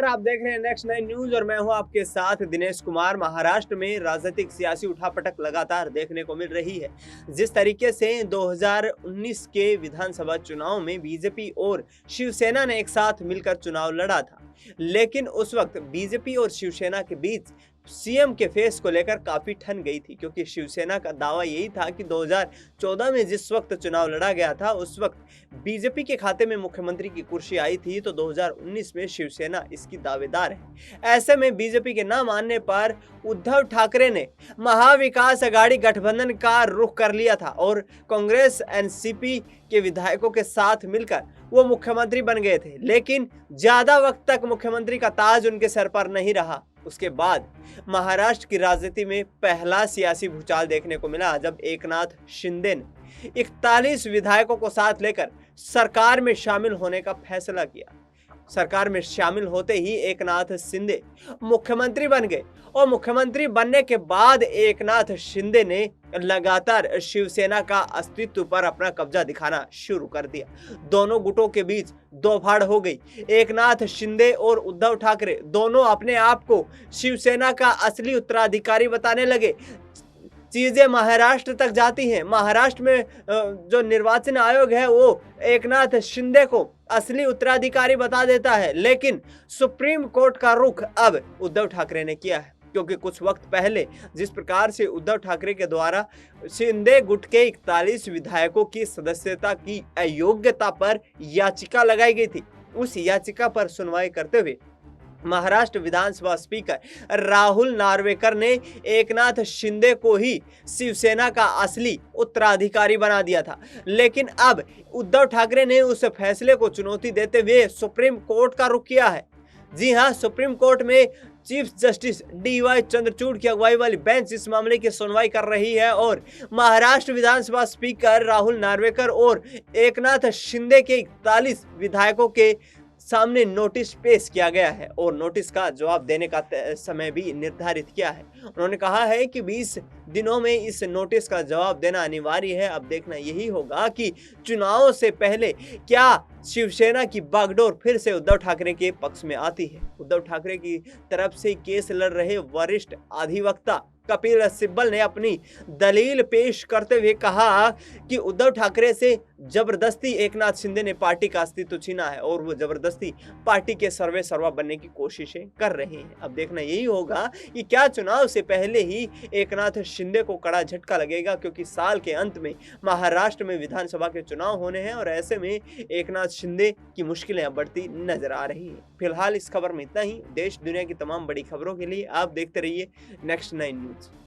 आप देख रहे हैं नेक्स्ट 9 न्यूज और मैं हूं आपके साथ दिनेश कुमार। महाराष्ट्र में राजनीतिक सियासी उठापटक लगातार देखने को मिल रही है। जिस तरीके से 2019 के विधानसभा चुनाव में बीजेपी और शिवसेना ने एक साथ मिलकर चुनाव लड़ा था, लेकिन उस वक्त बीजेपी और शिवसेना के बीच सीएम के फेस को लेकर काफी ठन गई थी, क्योंकि शिवसेना का दावा यही था कि 2014 में जिस वक्त चुनाव लड़ा गया था उस वक्त बीजेपी के खाते में मुख्यमंत्री की कुर्सी आई थी, तो 2019 में शिवसेना इसकी दावेदार है। ऐसे में बीजेपी के न मानने पर उद्धव ठाकरे ने महाविकास अघाड़ी गठबंधन का रुख कर लिया था और कांग्रेस एनसीपी के विधायकों के साथ मिलकर वो मुख्यमंत्री बन गए थे। लेकिन ज्यादा वक्त तक मुख्यमंत्री का ताज उनके सर पर नहीं रहा। उसके बाद महाराष्ट्र की राजनीति में पहला सियासी भूचाल देखने को मिला, जब एकनाथ शिंदे ने 41 विधायकों को साथ लेकर सरकार में शामिल होने का फैसला किया। सरकार में शामिल होते ही एकनाथ शिंदे मुख्यमंत्री बन गए और मुख्यमंत्री बनने के बाद एकनाथ शिंदे ने लगातार शिवसेना का अस्तित्व पर अपना कब्जा दिखाना शुरू कर दिया। दोनों गुटों के बीच दो फाड़ हो गई। एकनाथ शिंदे और उद्धव ठाकरे दोनों अपने आप को शिवसेना का असली उत्तराधिकारी बताने लगे। चीजें महाराष्ट्र तक जाती हैं। महाराष्ट्र में जो निर्वाचन आयोग है वो एकनाथ शिंदे को असली उत्तराधिकारी बता देता है, लेकिन सुप्रीम कोर्ट का रुख अब उद्धव ठाकरे ने किया है, क्योंकि कुछ वक्त पहले जिस प्रकार से उद्धव ठाकरे के द्वारा शिंदे गुट के 41 विधायकों की सदस्यता की अयोग्यता पर याचिका लगाई गई थी, उस याचिका पर सुनवाई करते हुए महाराष्ट्र विधानसभा स्पीकर राहुल नार्वेकर ने एकनाथ शिंदे को ही शिवसेना का असली उत्तराधिकारी बना दिया था। लेकिन अब उद्धव ठाकरे ने उस फैसले को चुनौती देते हुए सुप्रीम कोर्ट का रुख किया है। जी हां, सुप्रीम कोर्ट में चीफ जस्टिस डीवाई चंद्रचूड़ की अगुवाई वाली बेंच इस मामले की सुनवाई कर रही है और महाराष्ट्र विधानसभा स्पीकर राहुल नार्वेकर और एकनाथ शिंदे के 41 विधायकों के सामने नोटिस पेश किया गया है और नोटिस का जवाब देने का समय भी निर्धारित किया है। उन्होंने कहा है कि 20 दिनों में इस नोटिस का जवाब देना अनिवार्य है। अब देखना यही होगा कि चुनावों से पहले क्या शिवसेना की बागडोर फिर से उद्धव ठाकरे के पक्ष में आती है। उद्धव ठाकरे की तरफ से केस लड़ रहे वरिष्ठ अधिवक्ता कपिल सिब्बल ने अपनी दलील पेश करते हुए कहा कि उद्धव ठाकरे से जबरदस्ती एकनाथ शिंदे ने पार्टी का अस्तित्व छीना है और वो जबरदस्ती पार्टी के सर्वे सर्वा बनने की कोशिशें कर रहे हैं। अब देखना यही होगा कि क्या चुनाव से पहले ही एकनाथ शिंदे को कड़ा झटका लगेगा, क्योंकि साल के अंत में महाराष्ट्र में विधानसभा के चुनाव होने हैं और ऐसे में एकनाथ शिंदे की मुश्किलें अब बढ़ती नजर आ रही है। फिलहाल इस खबर में इतना ही। देश दुनिया की तमाम बड़ी खबरों के लिए आप देखते रहिए नेक्स्ट 9 न्यूज।